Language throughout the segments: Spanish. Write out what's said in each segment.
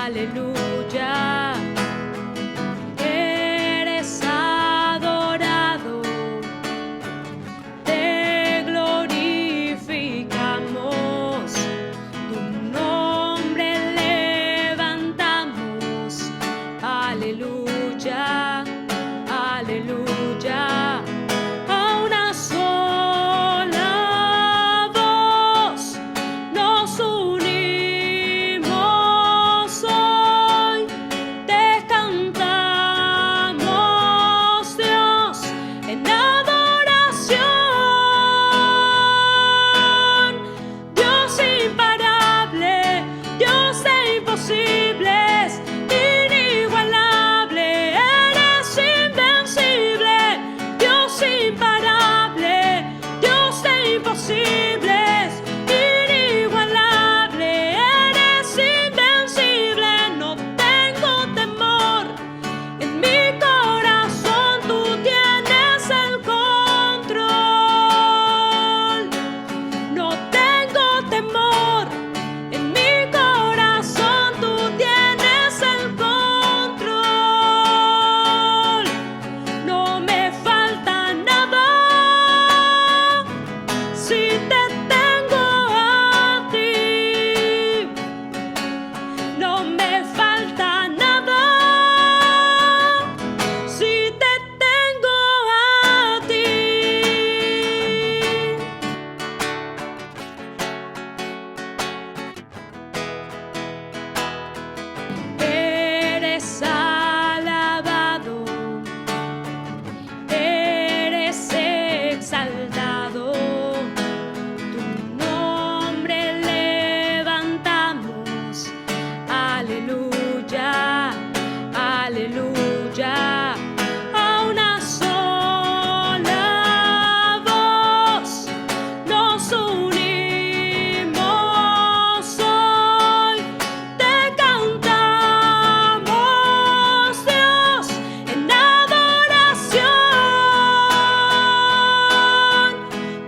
aleluya. Eres adorado, te glorificamos, tu nombre levantamos, aleluya, aleluya. A una sola voz nos unimos hoy, te cantamos, Dios, en adoración. Dios imparable, Dios de imposibles, inigualable, eres invencible. Dios imparable, Dios de imposibles, inigualable, eres invencible. No tengo temor, en mi corazón tú tienes el control. No tengo temor, en mi corazón tú tienes el control. No me falta nada si te tengo a ti. No me falta nada si te tengo a ti. Eres alabado, eres exaltado, tu nombre levantamos, aleluya, aleluya. A una sola voz nos unimos hoy, te cantamos, Dios, en adoración.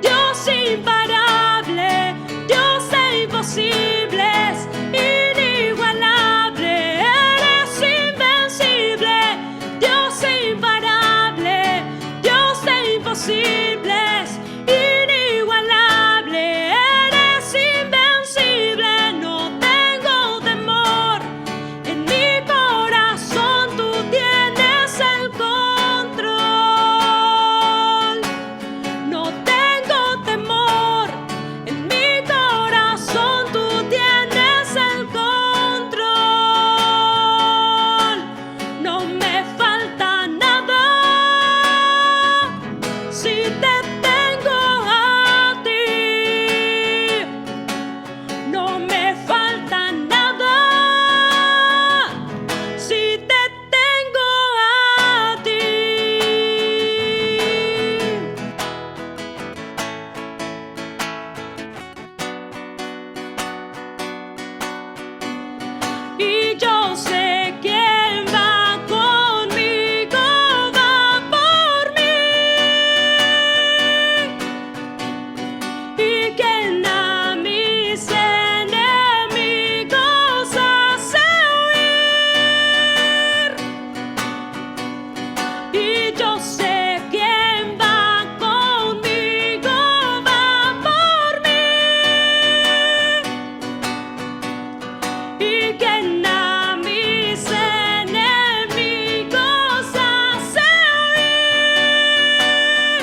Dios imparable, Dios de imposibles, inigualable, eres invencible. Dios imparable, Dios de imposibles, inigualable, eres invencible. No tengo temor, en mi corazón tú tienes el control. No tengo temor, en mi corazón tú tienes el control. No me falta nada si te tengo a ti. No me falta nada si te tengo a ti. Y yo sé quién va conmigo, va por mí, y quien a mis enemigos hace huir. Y yo sé quién va conmigo, va por mí, y quien a mis enemigos hace huir.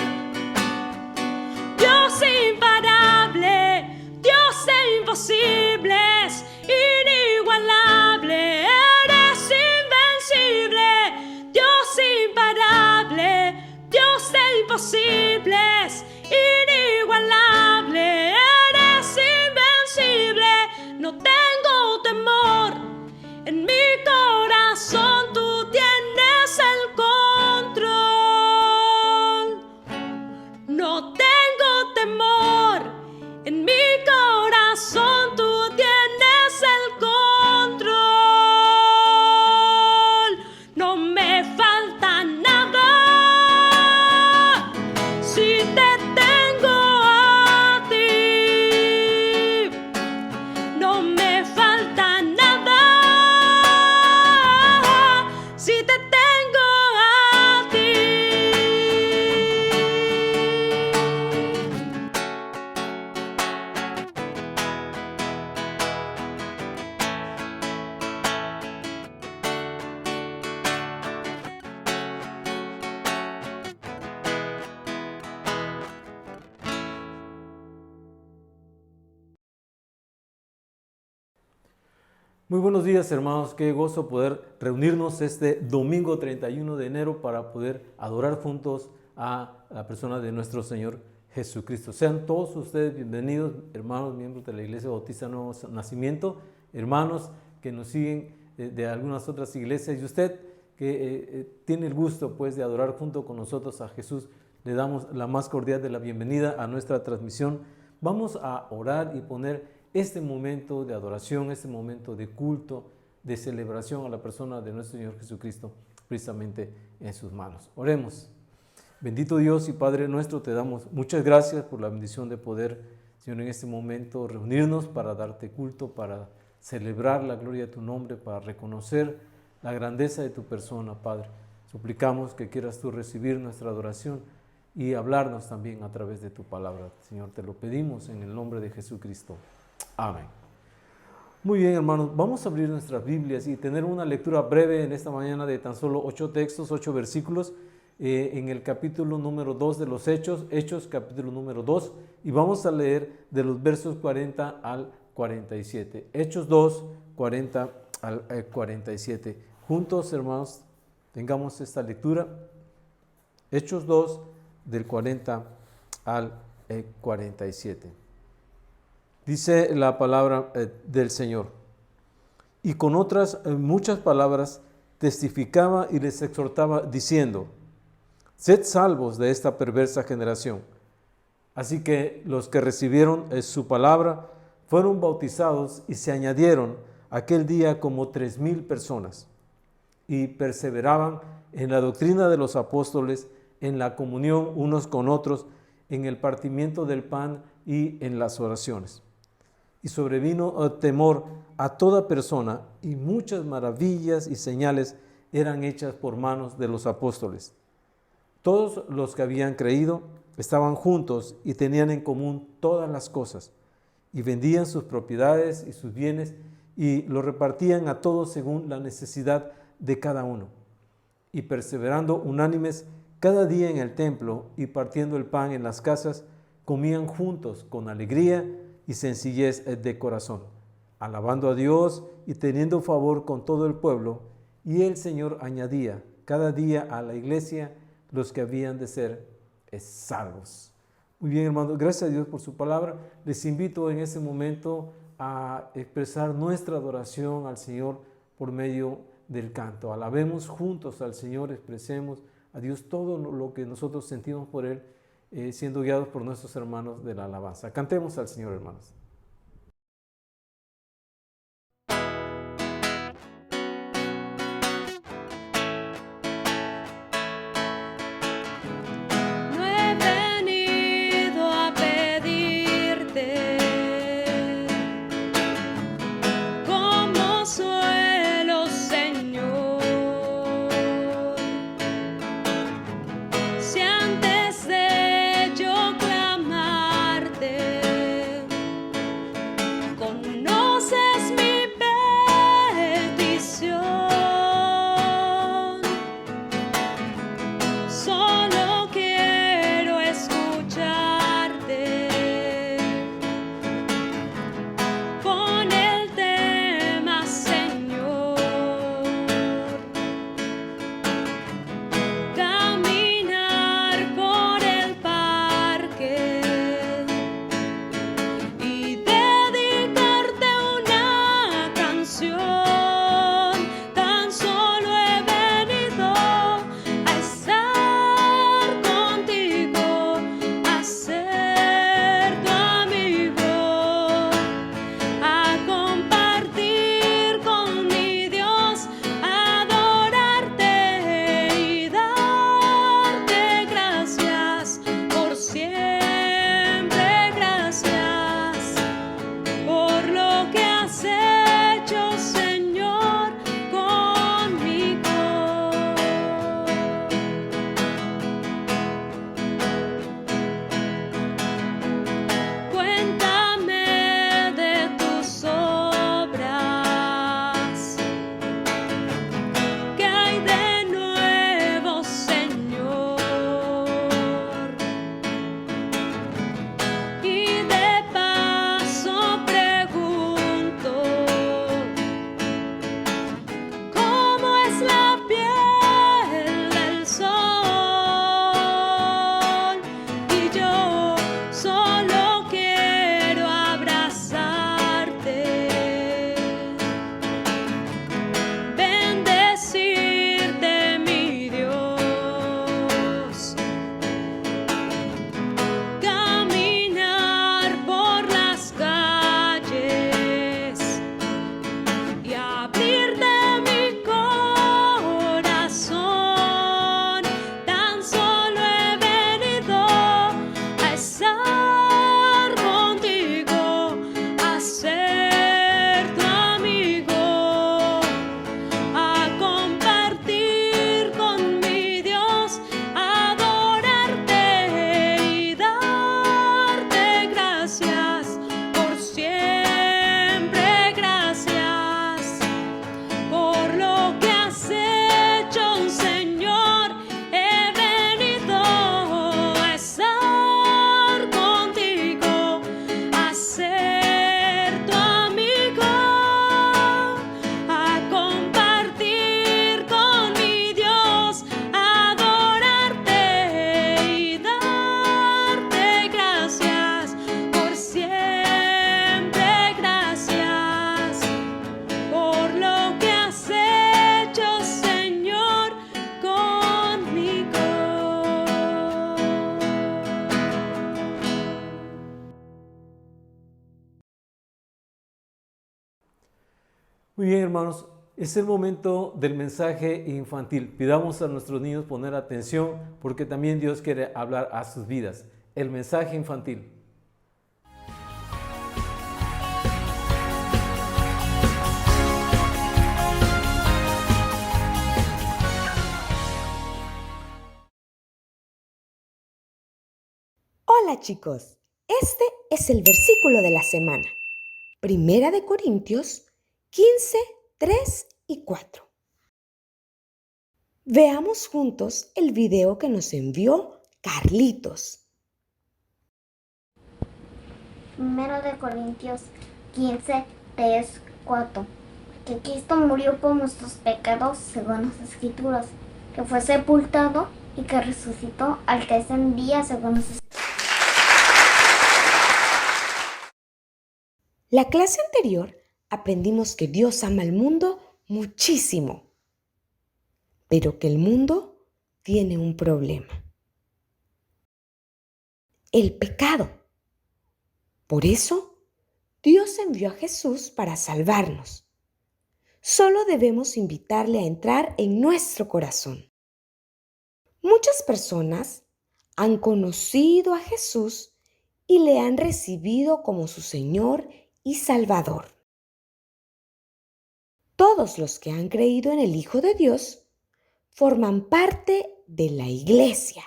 Dios imparable, Dios de imposibles, inigualable, eres invencible. Dios imparable, Dios de imposibles, inigualable, eres invencible. No tengo temor, Muy buenos días, hermanos. Qué gozo poder reunirnos este domingo 31 de enero para poder adorar juntos a la persona de nuestro Señor Jesucristo. Sean todos ustedes bienvenidos, hermanos, miembros de la Iglesia Bautista Nuevo Nacimiento, hermanos que nos siguen de algunas otras iglesias, y usted que tiene el gusto pues de adorar junto con nosotros a Jesús, le damos la más cordial de la bienvenida a nuestra transmisión. Vamos a orar y poner este momento de adoración, este momento de culto, de celebración a la persona de nuestro Señor Jesucristo, precisamente en sus manos. Oremos. Bendito Dios y Padre nuestro, te damos muchas gracias por la bendición de poder, Señor, en este momento reunirnos para darte culto, para celebrar la gloria de tu nombre, para reconocer la grandeza de tu persona, Padre. Suplicamos que quieras tú recibir nuestra adoración y hablarnos también a través de tu palabra. Señor, te lo pedimos en el nombre de Jesucristo. Amén. Muy bien, hermanos, vamos a abrir nuestras Biblias y tener una lectura breve en esta mañana de tan solo 8 textos, 8 versículos, en el capítulo número 2 de los Hechos capítulo número 2, y vamos a leer de los versos 40 al 47. Hechos 2, 40 al 47. Juntos, hermanos, tengamos esta lectura. Hechos 2, del 40 al 47. Dice la palabra del Señor: y con otras muchas palabras testificaba y les exhortaba diciendo: sed salvos de esta perversa generación. Así que los que recibieron su palabra fueron bautizados, y se añadieron aquel día como 3,000 personas, y perseveraban en la doctrina de los apóstoles, en la comunión unos con otros, en el partimiento del pan y en las oraciones. Y sobrevino temor a toda persona, y muchas maravillas y señales eran hechas por manos de los apóstoles. Todos los que habían creído estaban juntos y tenían en común todas las cosas, y vendían sus propiedades y sus bienes, y los repartían a todos según la necesidad de cada uno. Y perseverando unánimes cada día en el templo y partiendo el pan en las casas, comían juntos con alegría y sencillez de corazón, alabando a Dios y teniendo favor con todo el pueblo. Y el Señor añadía cada día a la iglesia los que habían de ser salvos. Muy bien, hermanos, gracias a Dios por su palabra. Les invito en este momento a expresar nuestra adoración al Señor por medio del canto. Alabemos juntos al Señor, expresemos a Dios todo lo que nosotros sentimos por Él, siendo guiados por nuestros hermanos de la alabanza. Cantemos al Señor, hermanos. No he venido a pedirte consuelo, Señor. Si antes de yo clamarte Muy bien, hermanos, es el momento del mensaje infantil. Pidamos a nuestros niños poner atención porque también Dios quiere hablar a sus vidas. El mensaje infantil. Hola chicos, este es el versículo de la semana. Primera de Corintios 15, 3 y 4. Veamos juntos el video que nos envió Carlitos. Primero de Corintios 15, 3, 4. Que Cristo murió por nuestros pecados según las Escrituras, que fue sepultado y que resucitó al tercer día según las Escrituras. La clase anterior aprendimos que Dios ama al mundo muchísimo, pero que el mundo tiene un problema: el pecado. Por eso, Dios envió a Jesús para salvarnos. Solo debemos invitarle a entrar en nuestro corazón. Muchas personas han conocido a Jesús y le han recibido como su Señor y Salvador. Todos los que han creído en el Hijo de Dios forman parte de la Iglesia,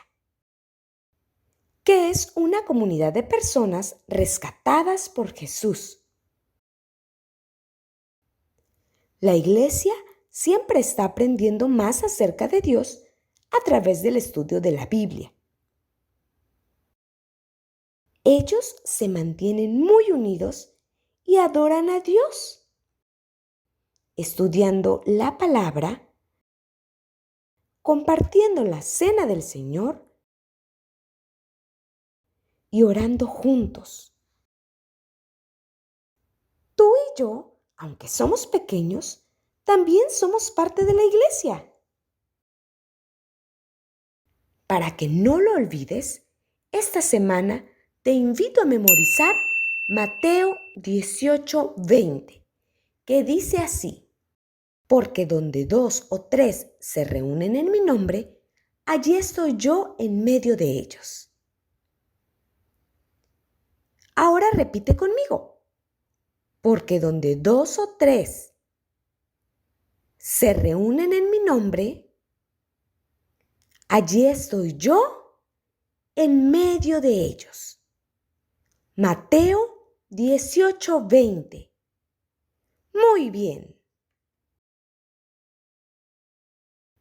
que es una comunidad de personas rescatadas por Jesús. La Iglesia siempre está aprendiendo más acerca de Dios a través del estudio de la Biblia. Ellos se mantienen muy unidos y adoran a Dios, estudiando la palabra, compartiendo la cena del Señor y orando juntos. Tú y yo, aunque somos pequeños, también somos parte de la Iglesia. Para que no lo olvides, esta semana te invito a memorizar Mateo 18:20, que dice así: porque donde 2 o 3 se reúnen en mi nombre, allí estoy yo en medio de ellos. Ahora repite conmigo: porque donde 2 o 3 se reúnen en mi nombre, allí estoy yo en medio de ellos. Mateo 18:20. Muy bien.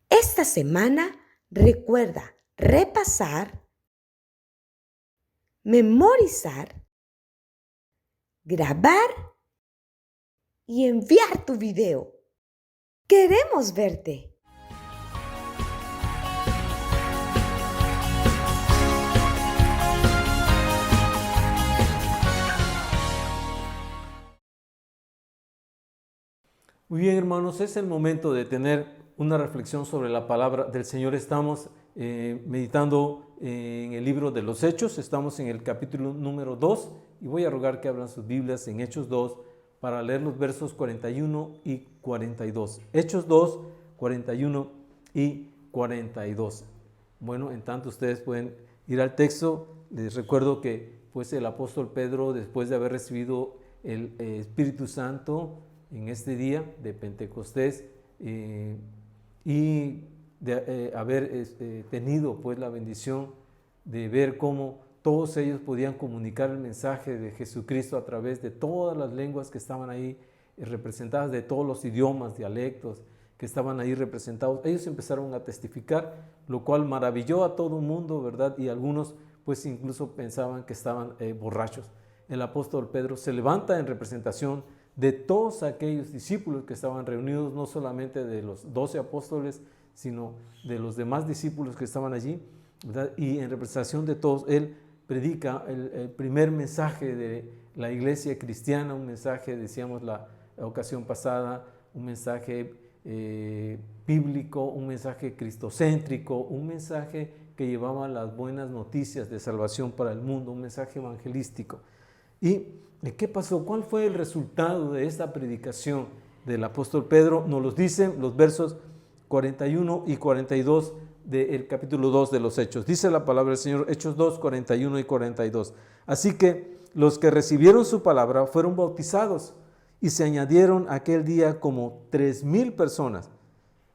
Esta semana recuerda repasar, memorizar, grabar y enviar tu video. ¡Queremos verte! Muy bien, hermanos, es el momento de tener una reflexión sobre la palabra del Señor. Estamos meditando en el libro de los Hechos, estamos en el capítulo número 2 y voy a rogar que abran sus Biblias en Hechos 2 para leer los versos 41 y 42. Hechos 2, 41 y 42. Bueno, en tanto ustedes pueden ir al texto. Les recuerdo que pues el apóstol Pedro, después de haber recibido el Espíritu Santo en este día de Pentecostés y de haber tenido pues la bendición de ver cómo todos ellos podían comunicar el mensaje de Jesucristo a través de todas las lenguas que estaban ahí representadas, de todos los idiomas, dialectos que estaban ahí representados. Ellos empezaron a testificar, lo cual maravilló a todo el mundo, ¿verdad? Y algunos pues incluso pensaban que estaban borrachos. El apóstol Pedro se levanta en representación de todos aquellos discípulos que estaban reunidos, no solamente de los 12 apóstoles, sino de los demás discípulos que estaban allí, ¿verdad? Y en representación de todos, él predica el primer mensaje de la iglesia cristiana, un mensaje, decíamos la ocasión pasada, un mensaje bíblico, un mensaje cristocéntrico, un mensaje que llevaba las buenas noticias de salvación para el mundo, un mensaje evangelístico. ¿Y qué pasó? ¿Cuál fue el resultado de esta predicación del apóstol Pedro, nos los dicen los versos 41 y 42 del capítulo 2 de los Hechos. Dice la palabra del Señor, Hechos 2, 41 y 42. Así que los que recibieron su palabra fueron bautizados y se añadieron aquel día como 3,000 personas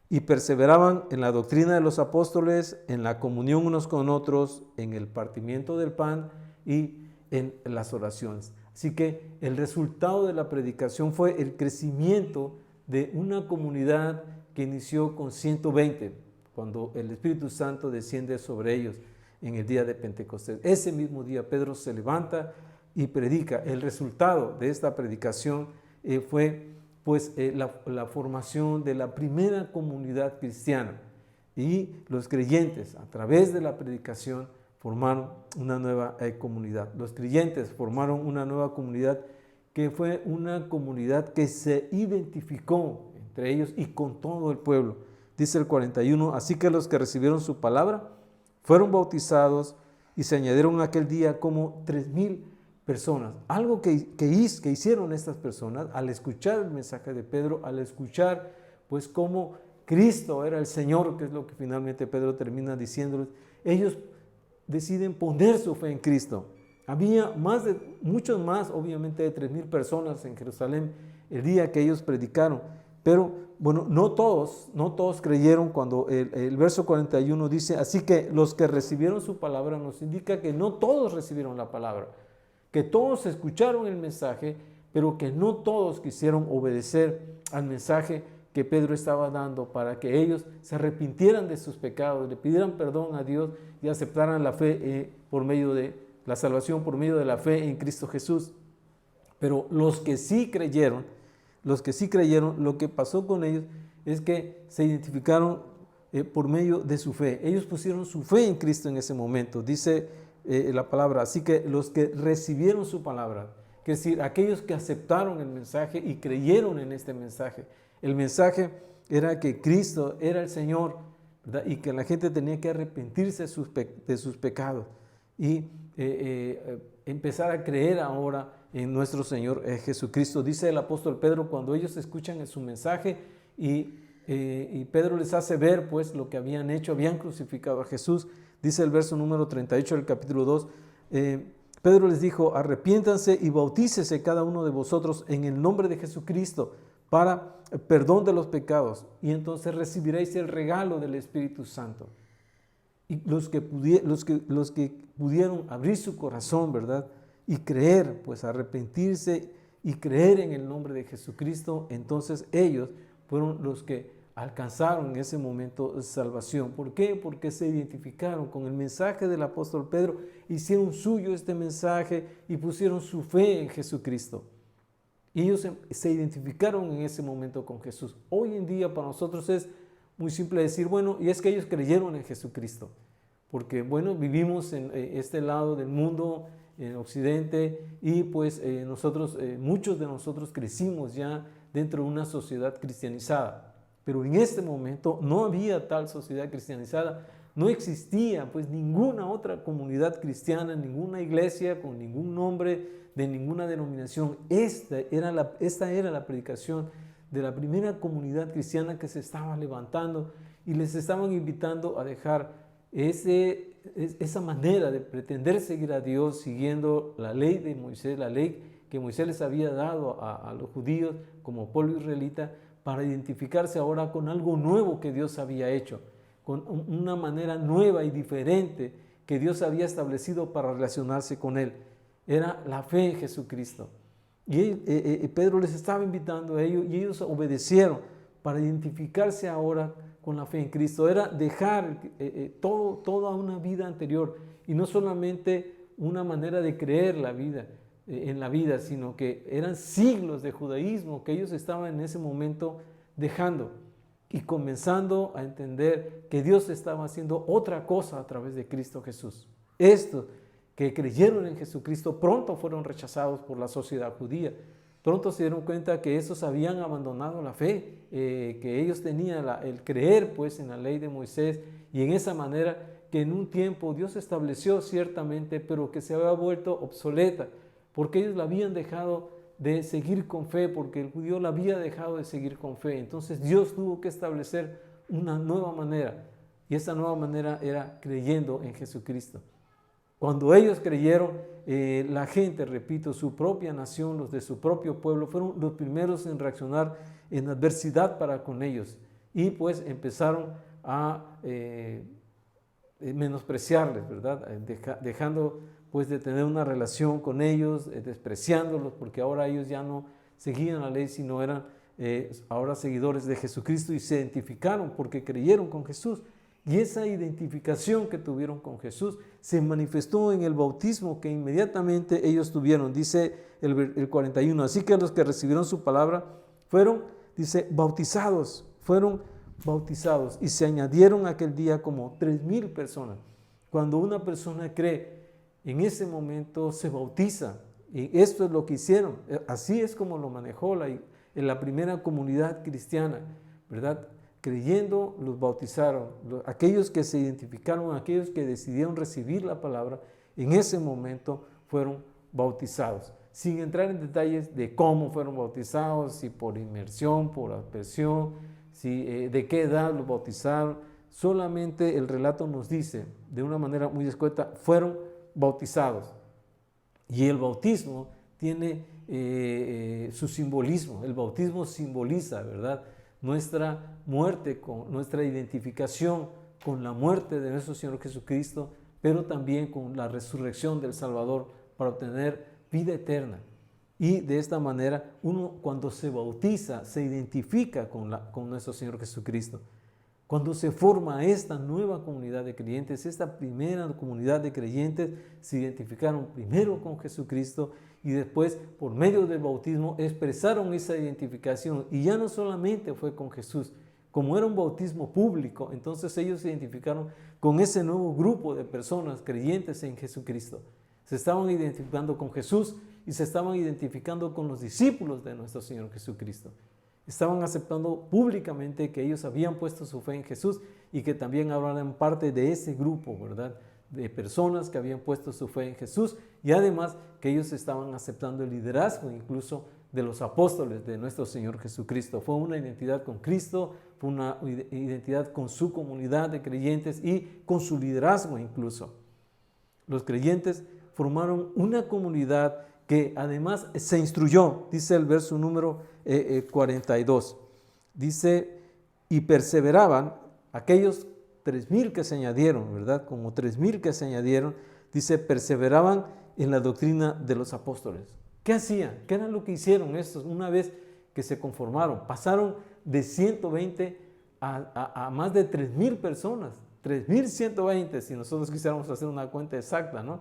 y perseveraban en la doctrina de los apóstoles, en la comunión unos con otros, en el partimiento del pan y en las oraciones. Así que el resultado de la predicación fue el crecimiento de una comunidad que inició con 120, cuando el Espíritu Santo desciende sobre ellos en el día de Pentecostés. Ese mismo día Pedro se levanta y predica. El resultado de esta predicación fue pues la formación de la primera comunidad cristiana, y los creyentes a través de la predicación formaron una nueva comunidad. Los creyentes formaron una nueva comunidad que fue una comunidad que se identificó entre ellos y con todo el pueblo. Dice el 41, así que los que recibieron su palabra fueron bautizados y se añadieron aquel día como 3,000 personas. Algo que hicieron estas personas al escuchar el mensaje de Pedro, al escuchar pues cómo Cristo era el Señor, que es lo que finalmente Pedro termina diciéndoles, ellos deciden poner su fe en Cristo. Había muchos más, obviamente de 3,000 personas en Jerusalén el día que ellos predicaron, pero bueno, no todos creyeron. Cuando el verso 41 dice, así que los que recibieron su palabra, nos indica que no todos recibieron la palabra, que todos escucharon el mensaje, pero que no todos quisieron obedecer al mensaje que Pedro estaba dando para que ellos se arrepintieran de sus pecados, le pidieran perdón a Dios y aceptaran la fe por medio de la salvación, por medio de la fe en Cristo Jesús. Pero los que sí creyeron, lo que pasó con ellos es que se identificaron por medio de su fe. Ellos pusieron su fe en Cristo en ese momento, dice la palabra. Así que los que recibieron su palabra, es decir, aquellos que aceptaron el mensaje y creyeron en este mensaje. El mensaje era que Cristo era el Señor, ¿verdad? Y que la gente tenía que arrepentirse de sus pecados y empezar a creer ahora en nuestro Señor Jesucristo. Dice el apóstol Pedro, cuando ellos escuchan su mensaje y Pedro les hace ver pues lo que habían hecho, habían crucificado a Jesús. Dice el verso número 38 del capítulo 2, Pedro les dijo, arrepiéntanse y bautícese cada uno de vosotros en el nombre de Jesucristo para perdón de los pecados, y entonces recibiréis el regalo del Espíritu Santo. Y los que pudieron abrir su corazón, ¿verdad?, y creer, pues arrepentirse y creer en el nombre de Jesucristo, entonces ellos fueron los que alcanzaron en ese momento salvación. ¿Por qué? Porque se identificaron con el mensaje del apóstol Pedro, hicieron suyo este mensaje y pusieron su fe en Jesucristo. Y ellos se identificaron en ese momento con Jesús. Hoy en día para nosotros es muy simple decir, bueno, y es que ellos creyeron en Jesucristo. Porque, bueno, vivimos en este lado del mundo, en Occidente, y pues muchos de nosotros crecimos ya dentro de una sociedad cristianizada. Pero en este momento no había tal sociedad cristianizada, no existía pues ninguna otra comunidad cristiana, ninguna iglesia con ningún nombre, de ninguna denominación. Esta era la predicación de la primera comunidad cristiana que se estaba levantando, y les estaban invitando a dejar esa manera de pretender seguir a Dios siguiendo la ley de Moisés, la ley que Moisés les había dado a los judíos como pueblo israelita, para identificarse ahora con algo nuevo que Dios había hecho, con una manera nueva y diferente que Dios había establecido para relacionarse con Él. Era la fe en Jesucristo. Y Pedro les estaba invitando a ellos, y ellos obedecieron para identificarse ahora con la fe en Cristo. Era dejar toda una vida anterior, y no solamente una manera de creer en la vida, sino que eran siglos de judaísmo que ellos estaban en ese momento dejando y comenzando a entender que Dios estaba haciendo otra cosa a través de Cristo Jesús. Estos que creyeron en Jesucristo pronto fueron rechazados por la sociedad judía. Pronto se dieron cuenta que esos habían abandonado la fe, que ellos tenían el creer pues en la ley de Moisés, y en esa manera que en un tiempo Dios estableció ciertamente, pero que se había vuelto obsoleta, porque ellos la habían dejado de seguir con fe, porque el judío la había dejado de seguir con fe. Entonces Dios tuvo que establecer una nueva manera, y esa nueva manera era creyendo en Jesucristo. Cuando ellos creyeron, la gente, repito, su propia nación, los de su propio pueblo, fueron los primeros en reaccionar en adversidad para con ellos, y pues empezaron a menospreciarles, ¿verdad? Dejando pues de tener una relación con ellos, despreciándolos, porque ahora ellos ya no seguían la ley, sino eran ahora seguidores de Jesucristo, y se identificaron porque creyeron con Jesús. Y esa identificación que tuvieron con Jesús se manifestó en el bautismo que inmediatamente ellos tuvieron. Dice el 41, así que los que recibieron su palabra fueron, dice, bautizados, y se añadieron aquel día como 3,000 personas. Cuando una persona cree, en ese momento se bautiza, y esto es lo que hicieron. Así es como lo manejó en la primera comunidad cristiana, ¿verdad? Creyendo, los bautizaron. Aquellos que se identificaron, aquellos que decidieron recibir la palabra, en ese momento fueron bautizados. Sin entrar en detalles de cómo fueron bautizados, si por inmersión, por aspersión, de qué edad los bautizaron. Solamente el relato nos dice, de una manera muy escueta, fueron bautizados. Y el bautismo tiene su simbolismo. El bautismo simboliza, ¿verdad?, nuestra muerte, con nuestra identificación con la muerte de nuestro Señor Jesucristo, pero también con la resurrección del Salvador para obtener vida eterna. Y de esta manera, uno cuando se bautiza, se identifica con nuestro Señor Jesucristo. Cuando se forma esta nueva comunidad de creyentes, esta primera comunidad de creyentes se identificaron primero con Jesucristo, y después, por medio del bautismo, expresaron esa identificación. Y ya no solamente fue con Jesús, como era un bautismo público, entonces ellos se identificaron con ese nuevo grupo de personas creyentes en Jesucristo. Se estaban identificando con Jesús y se estaban identificando con los discípulos de nuestro Señor Jesucristo. Estaban aceptando públicamente que ellos habían puesto su fe en Jesús, y que también ahora eran parte de ese grupo, ¿verdad?, de personas que habían puesto su fe en Jesús, y además que ellos estaban aceptando el liderazgo incluso de los apóstoles de nuestro Señor Jesucristo. Fue una identidad con Cristo, fue una identidad con su comunidad de creyentes y con su liderazgo incluso. Los creyentes formaron una comunidad que además se instruyó, dice el verso número 42, dice, y perseveraban aquellos 3,000 que se añadieron, ¿verdad? Como 3,000 que se añadieron, dice, perseveraban en la doctrina de los apóstoles. ¿Qué hacían? ¿Qué era lo que hicieron estos una vez que se conformaron? Pasaron de 120 a más de 3,000 personas, 3,120, si nosotros quisiéramos hacer una cuenta exacta, ¿no?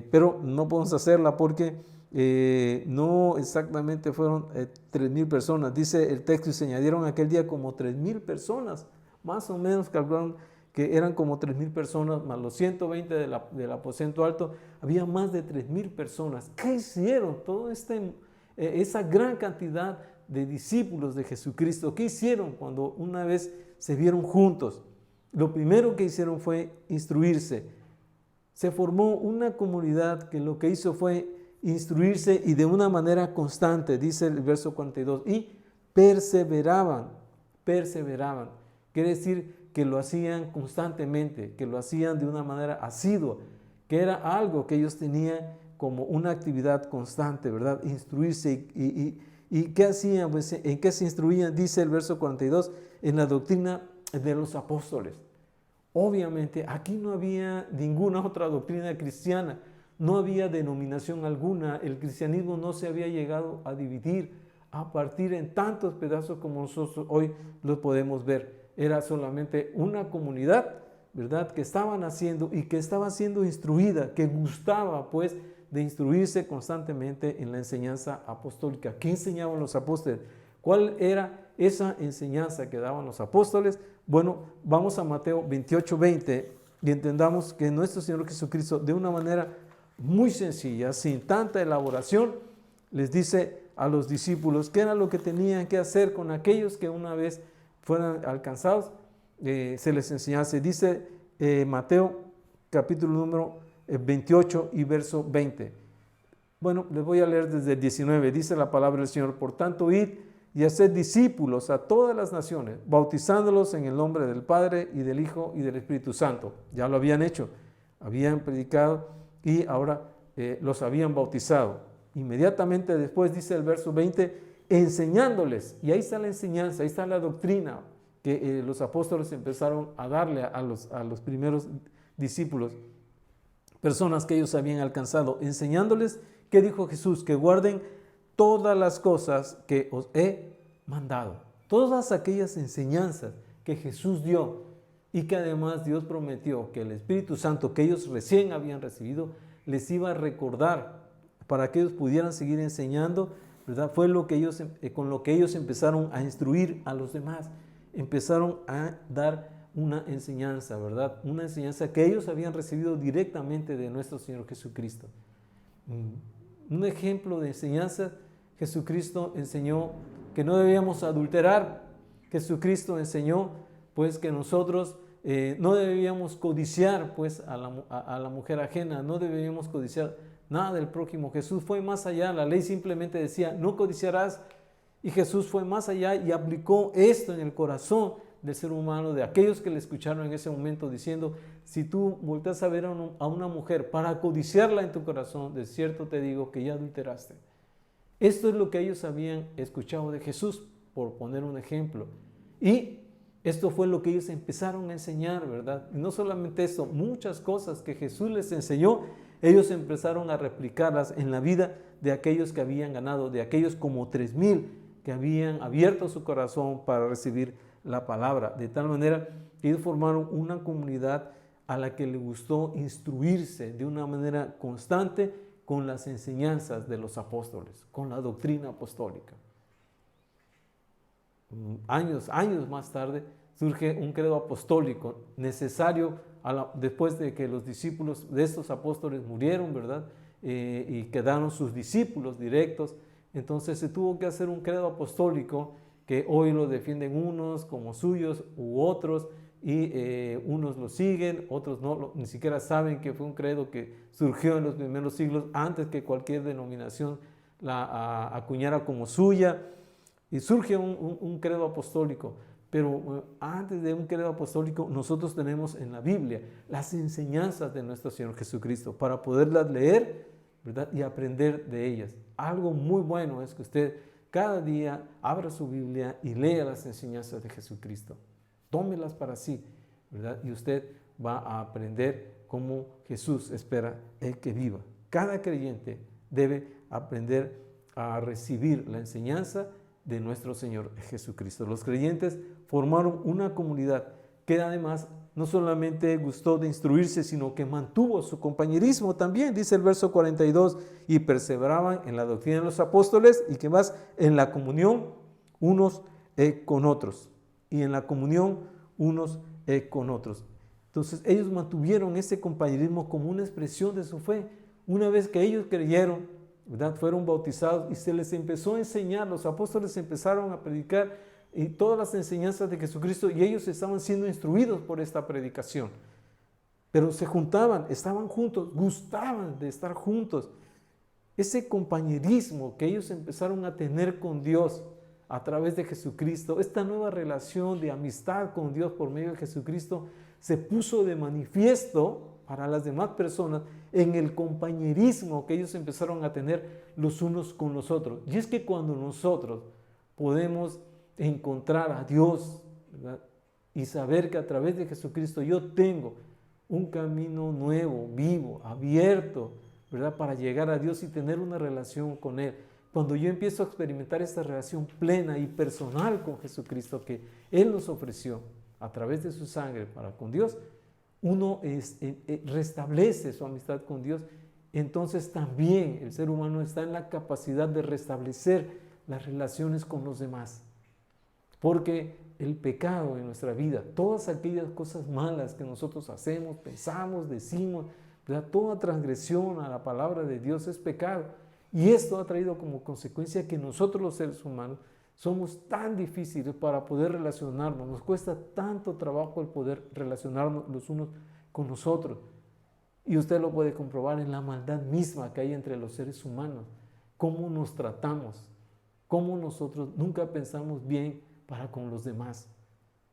Pero no podemos hacerla porque no exactamente fueron 3,000 personas. Dice el texto, y se añadieron aquel día como 3,000 personas, más o menos calcularon que eran como 3,000 personas, más los 120 del aposento alto, había más de 3,000 personas. ¿Qué hicieron? Esa gran cantidad de discípulos de Jesucristo, ¿qué hicieron cuando una vez se vieron juntos? Lo primero que hicieron fue instruirse. Se formó una comunidad que lo que hizo fue instruirse, y de una manera constante, dice el verso 42, y perseveraban. Quiere decir que lo hacían constantemente, que lo hacían de una manera asidua, que era algo que ellos tenían como una actividad constante, ¿verdad? Instruirse. ¿Y qué hacían? Pues, ¿en qué se instruían? Dice el verso 42, en la doctrina de los apóstoles. Obviamente, aquí no había ninguna otra doctrina cristiana, no había denominación alguna, el cristianismo no se había llegado a dividir, a partir en tantos pedazos como nosotros hoy los podemos ver. Era solamente una comunidad, ¿verdad?, que estaban haciendo y que estaba siendo instruida, que gustaba pues de instruirse constantemente en la enseñanza apostólica. ¿Qué enseñaban los apóstoles? ¿Cuál era esa enseñanza que daban los apóstoles? Bueno, vamos a Mateo 28:20 y entendamos que nuestro Señor Jesucristo, de una manera muy sencilla, sin tanta elaboración, les dice a los discípulos qué era lo que tenían que hacer con aquellos que una vez fueran alcanzados, se les enseñase. Dice Mateo capítulo número 28 y verso 20. Bueno, les voy a leer desde el 19. Dice la palabra del Señor: por tanto, id y haced discípulos a todas las naciones, bautizándolos en el nombre del Padre y del Hijo y del Espíritu Santo. Ya lo habían hecho, habían predicado y ahora los habían bautizado. Inmediatamente después dice el verso 20, enseñándoles, y ahí está la enseñanza, ahí está la doctrina que los apóstoles empezaron a darle a los primeros discípulos, personas que ellos habían alcanzado, enseñándoles, ¿qué dijo Jesús? Que guarden todas las cosas que os he mandado. Todas aquellas enseñanzas que Jesús dio y que además Dios prometió que el Espíritu Santo que ellos recién habían recibido les iba a recordar para que ellos pudieran seguir enseñando, ¿verdad? Fue lo que ellos, con lo que ellos empezaron a instruir a los demás, empezaron a dar una enseñanza, ¿verdad? Una enseñanza que ellos habían recibido directamente de nuestro Señor Jesucristo. Un ejemplo de enseñanza: Jesucristo enseñó que no debíamos adulterar. Jesucristo enseñó pues que nosotros no debíamos codiciar pues a la mujer ajena, no debíamos codiciar nada del prójimo. Jesús fue más allá, la ley simplemente decía no codiciarás, y Jesús fue más allá y aplicó esto en el corazón del ser humano, de aquellos que le escucharon en ese momento, diciendo: si tú volteas a ver a una mujer para codiciarla en tu corazón, de cierto te digo que ya adulteraste. Esto es lo que ellos habían escuchado de Jesús, por poner un ejemplo. Y esto fue lo que ellos empezaron a enseñar, ¿verdad? Y no solamente eso, muchas cosas que Jesús les enseñó, ellos empezaron a replicarlas en la vida de aquellos que habían ganado, de aquellos como 3,000 que habían abierto su corazón para recibir la palabra, de tal manera que ellos formaron una comunidad a la que le gustó instruirse de una manera constante con las enseñanzas de los apóstoles, con la doctrina apostólica. Años más tarde surge un credo apostólico necesario después de que los discípulos de estos apóstoles murieron, ¿verdad? Y quedaron sus discípulos directos. Entonces se tuvo que hacer un credo apostólico que hoy lo defienden unos como suyos u otros, y unos lo siguen, otros no, ni siquiera saben que fue un credo que surgió en los primeros siglos antes que cualquier denominación la acuñara como suya, y surge un credo apostólico. Pero antes de un credo apostólico, nosotros tenemos en la Biblia las enseñanzas de nuestro Señor Jesucristo para poderlas leer, ¿verdad? Y aprender de ellas. Algo muy bueno es que usted cada día abra su Biblia y lea las enseñanzas de Jesucristo. Tómelas para sí, ¿verdad? Y usted va a aprender cómo Jesús espera el que viva. Cada creyente debe aprender a recibir la enseñanza de nuestro Señor Jesucristo. Los creyentes formaron una comunidad que además no solamente gustó de instruirse, sino que mantuvo su compañerismo también. Dice el verso 42, y perseveraban en la doctrina de los apóstoles, y que más, en la comunión unos con otros. Y en la comunión unos con otros. Entonces ellos mantuvieron ese compañerismo como una expresión de su fe. Una vez que ellos creyeron, ¿verdad?, fueron bautizados y se les empezó a enseñar, los apóstoles empezaron a predicar y todas las enseñanzas de Jesucristo, y ellos estaban siendo instruidos por esta predicación. Pero se juntaban, estaban juntos, gustaban de estar juntos. Ese compañerismo que ellos empezaron a tener con Dios a través de Jesucristo, esta nueva relación de amistad con Dios por medio de Jesucristo, se puso de manifiesto para las demás personas en el compañerismo que ellos empezaron a tener los unos con los otros. Y es que cuando nosotros podemos encontrar a Dios, ¿verdad?, y saber que a través de Jesucristo yo tengo un camino nuevo, vivo, abierto, ¿verdad?, para llegar a Dios y tener una relación con Él. Cuando yo empiezo a experimentar esta relación plena y personal con Jesucristo que Él nos ofreció a través de su sangre para con Dios, uno restablece su amistad con Dios. Entonces también el ser humano está en la capacidad de restablecer las relaciones con los demás. Porque el pecado en nuestra vida, todas aquellas cosas malas que nosotros hacemos, pensamos, decimos, ¿verdad?, toda transgresión a la palabra de Dios es pecado. Y esto ha traído como consecuencia que nosotros los seres humanos somos tan difíciles para poder relacionarnos. Nos cuesta tanto trabajo el poder relacionarnos los unos con los otros. Y usted lo puede comprobar en la maldad misma que hay entre los seres humanos. Cómo nos tratamos, cómo nosotros nunca pensamos bien para con los demás.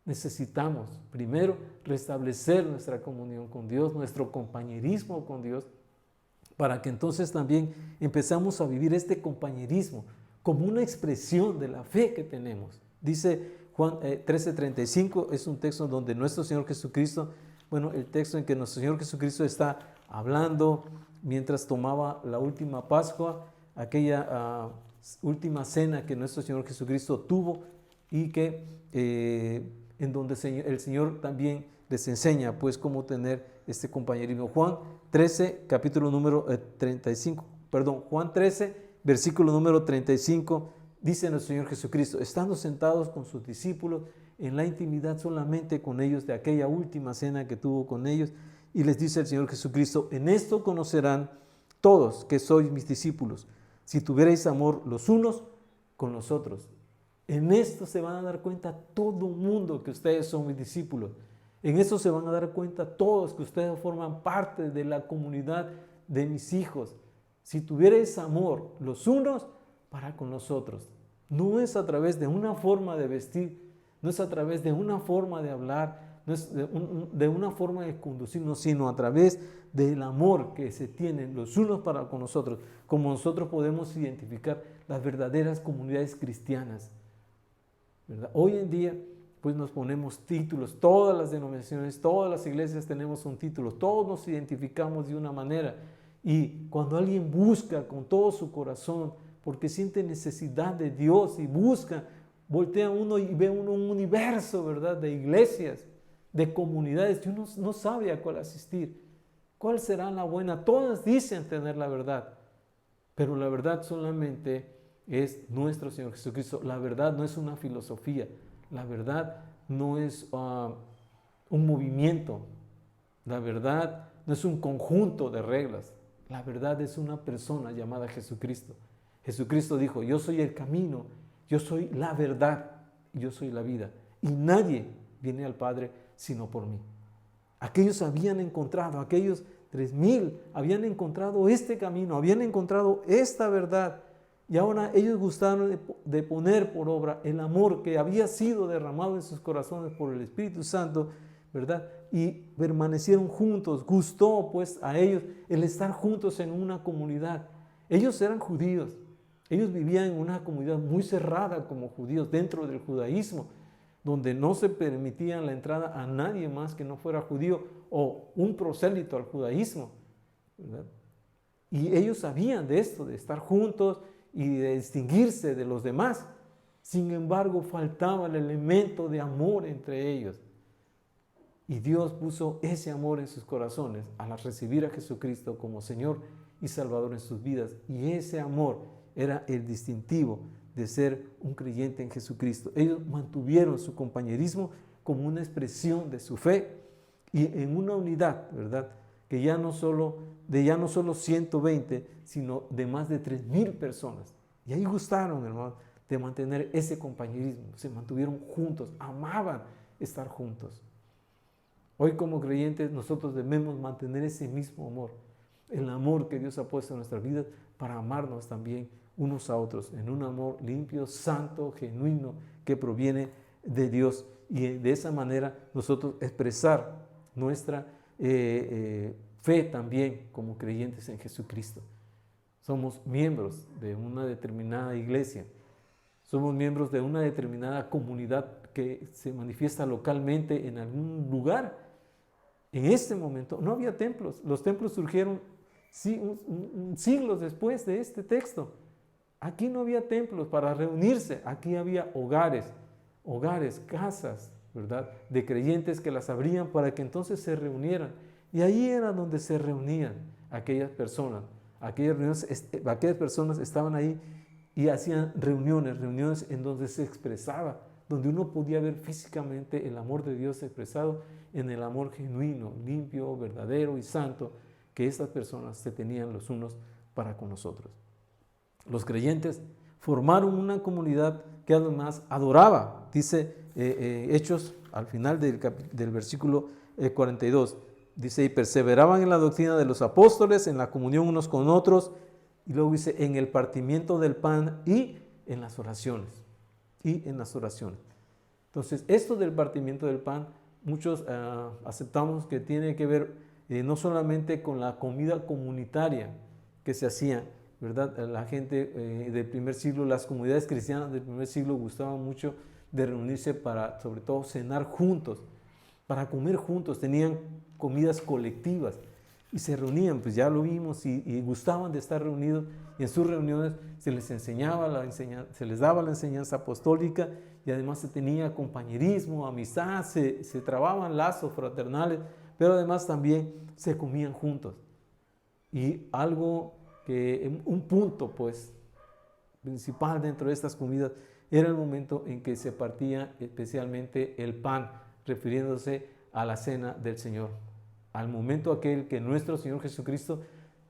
Necesitamos primero restablecer nuestra comunión con Dios, nuestro compañerismo con Dios, para que entonces también empezamos a vivir este compañerismo como una expresión de la fe que tenemos. Dice Juan 13:35, es un texto donde nuestro Señor Jesucristo, el texto en que nuestro Señor Jesucristo está hablando mientras tomaba la última Pascua, aquella última cena que nuestro Señor Jesucristo tuvo y que en donde el Señor también les enseña pues cómo tener este compañerismo. Juan 13, Juan 13, versículo número 35, dice nuestro Señor Jesucristo, estando sentados con sus discípulos en la intimidad solamente con ellos de aquella última cena que tuvo con ellos, y les dice el Señor Jesucristo, en esto conocerán todos que sois mis discípulos, si tuvierais amor los unos con los otros. En esto se van a dar cuenta todo el mundo que ustedes son mis discípulos. En esto se van a dar cuenta todos que ustedes forman parte de la comunidad de mis hijos. Si tuvierais amor los unos para con los otros. No es a través de una forma de vestir, no es a través de una forma de hablar, no es de una forma de conducirnos, sino a través del amor que se tienen los unos para con nosotros, como nosotros podemos identificar las verdaderas comunidades cristianas, ¿verdad? Hoy en día, pues nos ponemos títulos, todas las denominaciones, todas las iglesias tenemos un título, todos nos identificamos de una manera, y cuando alguien busca con todo su corazón, porque siente necesidad de Dios y busca, voltea uno y ve uno un universo, ¿verdad?, de iglesias, de comunidades, y uno no sabe a cuál asistir. ¿Cuál será la buena? Todas dicen tener la verdad, pero la verdad solamente es nuestro Señor Jesucristo. La verdad no es una filosofía, la verdad no es un movimiento, la verdad no es un conjunto de reglas, la verdad es una persona llamada Jesucristo. Jesucristo dijo, yo soy el camino, yo soy la verdad, yo soy la vida, y nadie viene al Padre sino por mí. Aquellos habían encontrado, aquellos 3,000 habían encontrado este camino, habían encontrado esta verdad, y ahora ellos gustaron de poner por obra el amor que había sido derramado en sus corazones por el Espíritu Santo, ¿verdad? Y permanecieron juntos. Gustó pues a ellos el estar juntos en una comunidad. Ellos eran judíos, ellos vivían en una comunidad muy cerrada como judíos dentro del judaísmo, donde no se permitía la entrada a nadie más que no fuera judío o un prosélito al judaísmo, ¿verdad? Y ellos sabían de esto, de estar juntos y de distinguirse de los demás. Sin embargo, faltaba el elemento de amor entre ellos. Y Dios puso ese amor en sus corazones al recibir a Jesucristo como Señor y Salvador en sus vidas. Y ese amor era el distintivo de ser un creyente en Jesucristo. Ellos mantuvieron su compañerismo como una expresión de su fe y en una unidad, ¿verdad? Que ya no solo 120, sino de más de 3,000 personas. Y ahí gustaron, hermanos, de mantener ese compañerismo. Se mantuvieron juntos, amaban estar juntos. Hoy como creyentes nosotros debemos mantener ese mismo amor, el amor que Dios ha puesto en nuestras vidas para amarnos también unos a otros, en un amor limpio, santo, genuino, que proviene de Dios. Y de esa manera nosotros expresar nuestra fe también como creyentes en Jesucristo. Somos miembros de una determinada iglesia, somos miembros de una determinada comunidad que se manifiesta localmente en algún lugar. En este momento no había templos, los templos surgieron siglos después de este texto. Aquí no había templos para reunirse, aquí había hogares, casas, ¿verdad?, de creyentes que las abrían para que entonces se reunieran. Y ahí era donde se reunían aquellas personas. Aquellas personas estaban ahí y hacían reuniones en donde se expresaba, donde uno podía ver físicamente el amor de Dios expresado en el amor genuino, limpio, verdadero y santo que estas personas se tenían los unos para con nosotros. Los creyentes formaron una comunidad que además adoraba. Dice Hechos al final del versículo 42, dice, y perseveraban en la doctrina de los apóstoles, en la comunión unos con otros, y luego dice, en el partimiento del pan y en las oraciones. Y en las oraciones. Entonces, esto del partimiento del pan, muchos aceptamos que tiene que ver no solamente con la comida comunitaria que se hacía, ¿verdad? La gente del primer siglo, las comunidades cristianas del primer siglo gustaban mucho de reunirse para, sobre todo, cenar juntos, para comer juntos, tenían comidas colectivas y se reunían, pues ya lo vimos, y gustaban de estar reunidos, y en sus reuniones se les enseñaba se les daba la enseñanza apostólica, y además se tenía compañerismo, amistad, se trababan lazos fraternales, pero además también se comían juntos. Y un punto pues principal dentro de estas comidas era el momento en que se partía especialmente el pan, refiriéndose a la cena del Señor, al momento aquel que nuestro Señor Jesucristo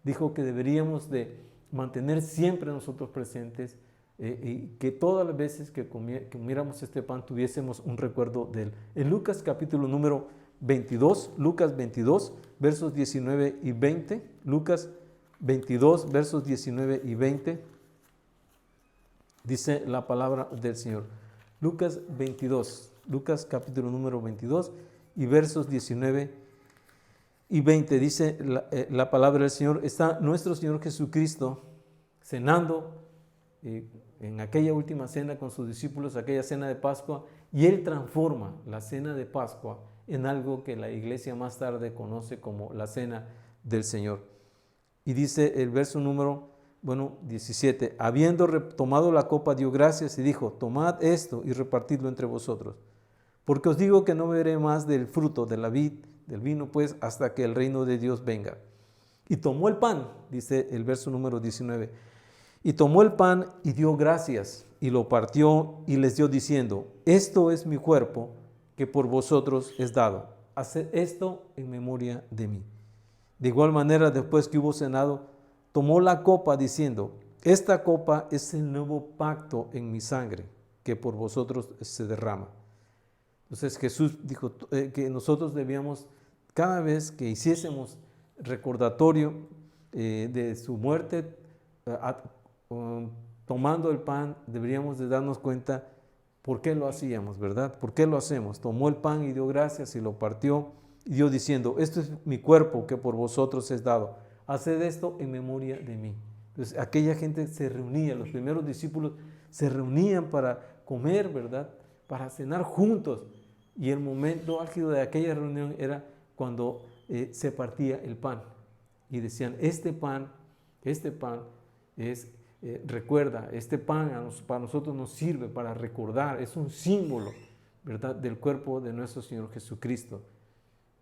dijo que deberíamos de mantener siempre nosotros presentes, y que todas las veces que comiéramos este pan tuviésemos un recuerdo de él. En Lucas capítulo número 22, Lucas 22, versos 19 y 20, Lucas 22, versos 19 y 20, dice la palabra del Señor. Lucas 22, Lucas capítulo número 22 y versos 19 y 20, dice la palabra del Señor. Está nuestro Señor Jesucristo cenando en aquella última cena con sus discípulos, aquella cena de Pascua, y Él transforma la cena de Pascua en algo que la iglesia más tarde conoce como la cena del Señor. Y dice el verso número 17, habiendo tomado la copa, dio gracias y dijo, tomad esto y repartidlo entre vosotros, porque os digo que no beberé más del fruto de la vid, del vino pues, hasta que el reino de Dios venga. Y tomó el pan, dice el verso número 19, y tomó el pan y dio gracias y lo partió y les dio diciendo, esto es mi cuerpo que por vosotros es dado, haced esto en memoria de mí. De igual manera, después que hubo cenado, tomó la copa diciendo, esta copa es el nuevo pacto en mi sangre que por vosotros se derrama. Entonces Jesús dijo que nosotros debíamos, cada vez que hiciésemos recordatorio de su muerte, tomando el pan, deberíamos de darnos cuenta por qué lo hacíamos, ¿verdad? ¿Por qué lo hacemos? Tomó el pan y dio gracias y lo partió y dio diciendo, esto es mi cuerpo que por vosotros es dado. Haced esto en memoria de mí. Entonces aquella gente se reunía, los primeros discípulos se reunían para comer, ¿verdad? Para cenar juntos. Y el momento álgido de aquella reunión era cuando se partía el pan. Y decían, este pan es, recuerda, este pan para nosotros nos sirve para recordar, es un símbolo, ¿verdad?, del cuerpo de nuestro Señor Jesucristo.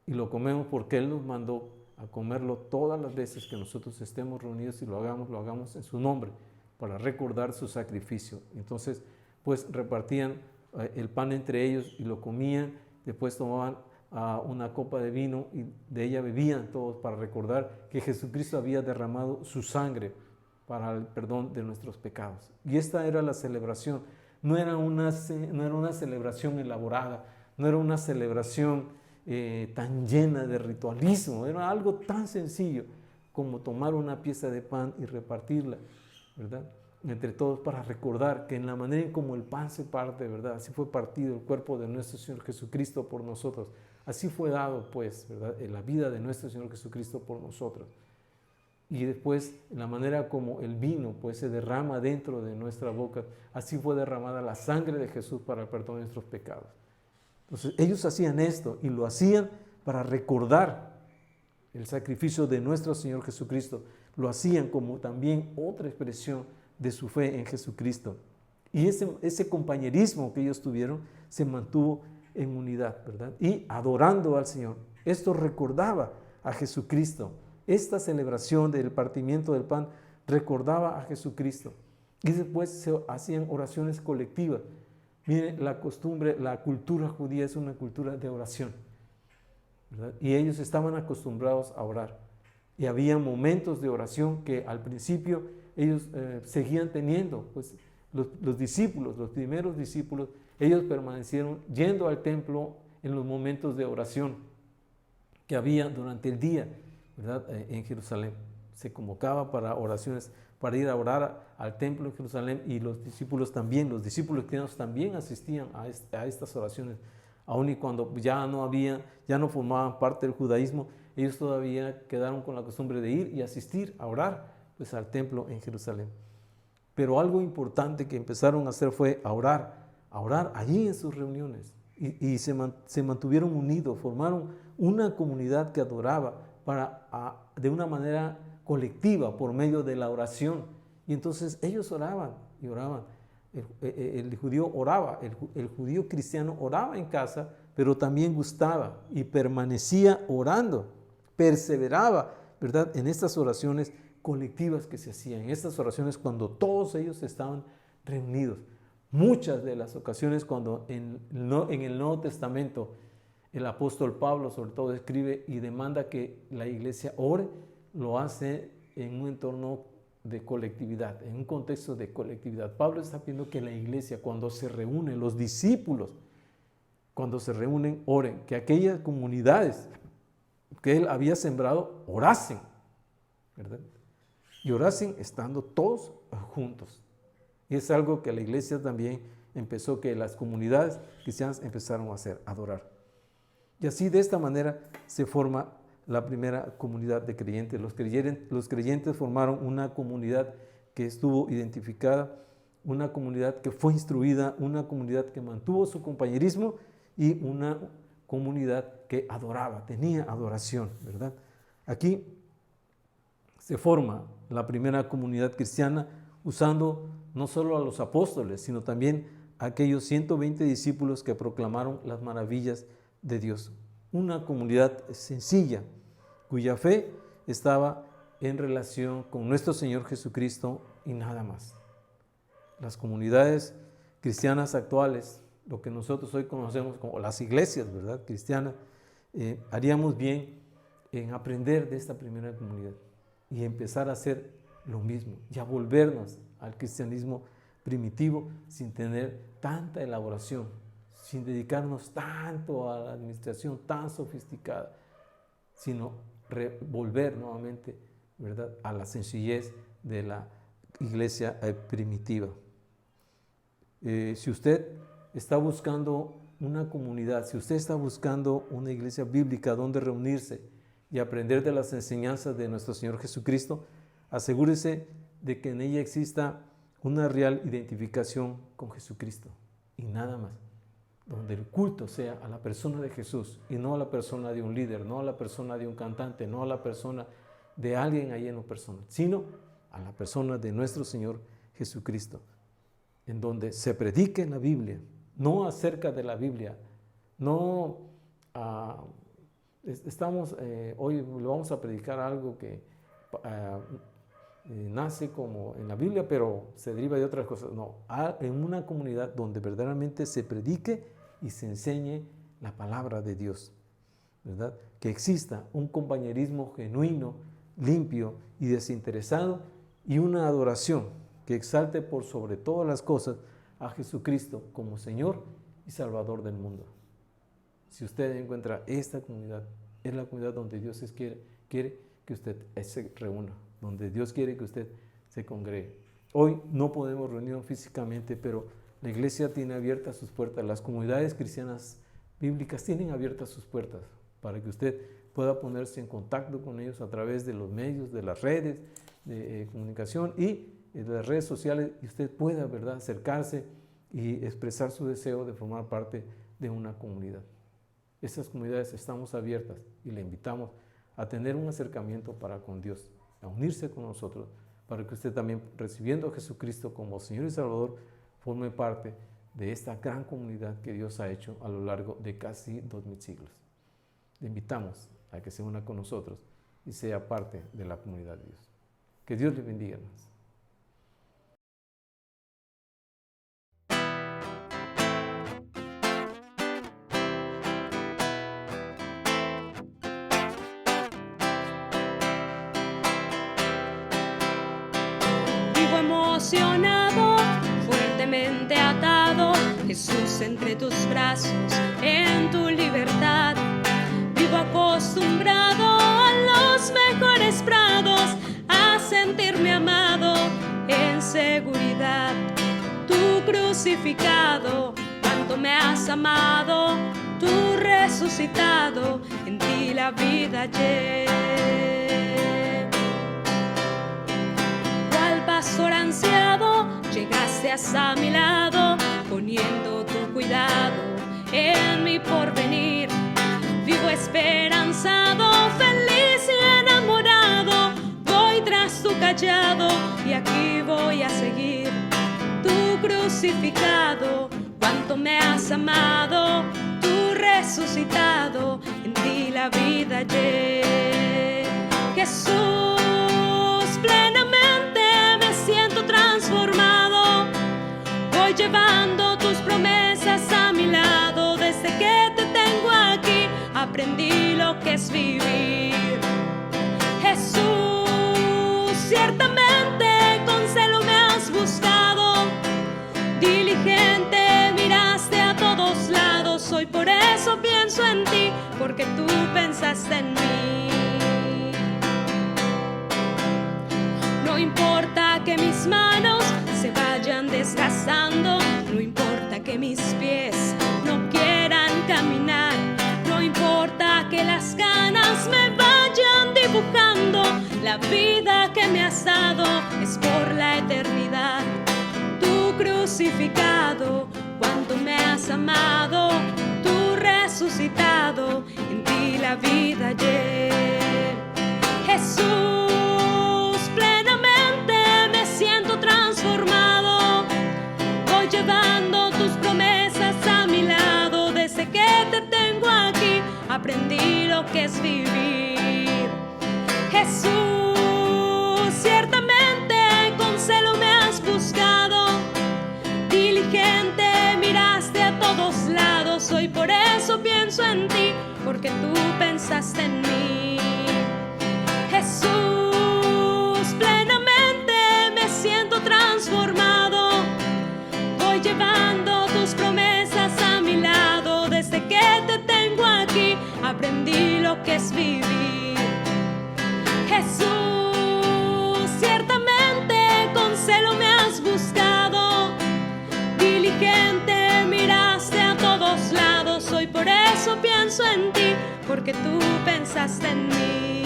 Y lo comemos porque Él nos mandó a comerlo todas las veces que nosotros estemos reunidos y lo hagamos en su nombre, para recordar su sacrificio. Entonces, pues repartían el pan entre ellos y lo comían, después tomaban una copa de vino y de ella bebían todos para recordar que Jesucristo había derramado su sangre para el perdón de nuestros pecados. Y esta era la celebración. No era una celebración elaborada, no era una celebración tan llena de ritualismo, era algo tan sencillo como tomar una pieza de pan y repartirla, ¿verdad?, entre todos, para recordar que en la manera en como el pan se parte, ¿verdad?, así fue partido el cuerpo de nuestro Señor Jesucristo por nosotros, así fue dado, pues, ¿verdad?, en la vida de nuestro Señor Jesucristo por nosotros. Y después, en la manera como el vino, pues, se derrama dentro de nuestra boca, así fue derramada la sangre de Jesús para el perdón de nuestros pecados. Entonces, ellos hacían esto y lo hacían para recordar el sacrificio de nuestro Señor Jesucristo. Lo hacían como también otra expresión de su fe en Jesucristo. Y ese compañerismo que ellos tuvieron se mantuvo en unidad, ¿verdad? Y adorando al Señor. Esto recordaba a Jesucristo. Esta celebración del partimiento del pan recordaba a Jesucristo. Y después se hacían oraciones colectivas. Miren, la costumbre, la cultura judía es una cultura de oración, ¿verdad? Y ellos estaban acostumbrados a orar. Y había momentos de oración que al principio ellos seguían teniendo. Pues los discípulos, los primeros discípulos, ellos permanecieron yendo al templo en los momentos de oración. que había durante el día, ¿verdad? En Jerusalén. Se convocaba para oraciones, para ir a orar al templo en Jerusalén, y los discípulos cristianos también asistían a estas oraciones, aun y cuando ya no formaban parte del judaísmo. Ellos todavía quedaron con la costumbre de ir y asistir a orar pues al templo en Jerusalén. Pero algo importante que empezaron a hacer fue a orar allí en sus reuniones, y se mantuvieron unidos, formaron una comunidad que adoraba de una manera colectiva por medio de la oración. Y entonces ellos oraban y oraban. El judío oraba, el judío cristiano oraba en casa, pero también gustaba y permanecía orando, perseveraba, ¿verdad?, en estas oraciones colectivas que se hacían, en estas oraciones cuando todos ellos estaban reunidos. Muchas de las ocasiones cuando en el Nuevo Testamento el apóstol Pablo sobre todo escribe y demanda que la iglesia ore, lo hace en un entorno de colectividad, en un contexto de colectividad. Pablo está pidiendo que la iglesia, cuando se reúnen, los discípulos, cuando se reúnen, oren, que aquellas comunidades que él había sembrado orasen, ¿verdad? Y orasen estando todos juntos. Y es algo que la iglesia también empezó, que las comunidades cristianas empezaron a hacer, adorar. Y así, de esta manera, se forma la primera comunidad de creyentes. Los creyentes formaron una comunidad que estuvo identificada, una comunidad que fue instruida, una comunidad que mantuvo su compañerismo y una comunidad que adoraba, tenía adoración, ¿verdad? Aquí se forma la primera comunidad cristiana usando no solo a los apóstoles, sino también a aquellos 120 discípulos que proclamaron las maravillas de Dios. Una comunidad sencilla, cuya fe estaba en relación con nuestro Señor Jesucristo y nada más. Las comunidades cristianas actuales, lo que nosotros hoy conocemos como las iglesias, ¿verdad?, cristianas, haríamos bien en aprender de esta primera comunidad y empezar a hacer lo mismo y a volvernos al cristianismo primitivo sin tener tanta elaboración, sin dedicarnos tanto a la administración tan sofisticada, sino volver nuevamente, ¿verdad?, a la sencillez de la iglesia primitiva. Si usted está buscando una comunidad, si usted está buscando una iglesia bíblica donde reunirse y aprender de las enseñanzas de nuestro Señor Jesucristo, asegúrese de que en ella exista una real identificación con Jesucristo y nada más, donde el culto sea a la persona de Jesús y no a la persona de un líder, no a la persona de un cantante, no a la persona de alguien ahí en lo personal, sino a la persona de nuestro Señor Jesucristo, en donde se predique la Biblia, no acerca de la Biblia, no hoy le vamos a predicar algo que nace como en la Biblia, pero se deriva de otras cosas. No, en una comunidad donde verdaderamente se predique y se enseñe la palabra de Dios, ¿verdad? Que exista un compañerismo genuino, limpio y desinteresado, y una adoración que exalte por sobre todas las cosas a Jesucristo como Señor y Salvador del mundo. Si usted encuentra esta comunidad, es la comunidad donde Dios quiere que usted se reúna, donde Dios quiere que usted se congregue. Hoy no podemos reunirnos físicamente, pero la iglesia tiene abiertas sus puertas. Las comunidades cristianas bíblicas tienen abiertas sus puertas para que usted pueda ponerse en contacto con ellos a través de los medios, de las redes de comunicación y de las redes sociales, y usted pueda, ¿verdad?, acercarse y expresar su deseo de formar parte de una comunidad. Estas comunidades estamos abiertas y le invitamos a tener un acercamiento para con Dios, a unirse con nosotros, para que usted también, recibiendo a Jesucristo como Señor y Salvador, forme parte de esta gran comunidad que Dios ha hecho a lo largo de casi 2000 siglos. Le invitamos a que se una con nosotros y sea parte de la comunidad de Dios. Que Dios le bendiga, hermanos. Vivo emocionado, fuertemente atado, Jesús entre tus brazos, en tu libertad. Vivo acostumbrado crucificado, cuánto me has amado, tú resucitado, en ti la vida hallé. Cual pastor ansiado, llegaste hasta mi lado, poniendo tu cuidado en mi porvenir. Vivo esperanzado, feliz y enamorado, voy tras tu callado y aquí voy a seguir. Tú crucificado, cuánto me has amado, tú resucitado, en ti la vida hallé. Jesús, plenamente me siento transformado, voy llevando tus promesas a mi lado. Desde que te tengo aquí, aprendí lo que es vivir. Jesús, ciertamente con celo me has buscado, diligente miraste a todos lados. Hoy por eso pienso en ti, porque tú pensaste en mí. No importa que mis manos se vayan desgastando, no importa que mis pies no quieran caminar, no importa que las ganas me vayan dibujando, la vida que me has dado es por la eternidad. Tú crucificado, cuánto me has amado, tú resucitado, en ti la vida hallé. Jesús, plenamente me siento transformado, voy llevando tus promesas a mi lado. Desde que te tengo aquí, aprendí lo que es vivir. Jesús, ciertamente con celo me has buscado, diligente miraste a todos lados. Hoy por eso pienso en ti, porque tú pensaste en mí. Jesús, plenamente me siento transformado, voy llevando tus promesas a mi lado. Desde que te tengo aquí, aprendí lo que es vivir. Jesús, ciertamente con celo me has buscado, diligente miraste a todos lados. Hoy por eso pienso en ti, porque tú pensaste en mí.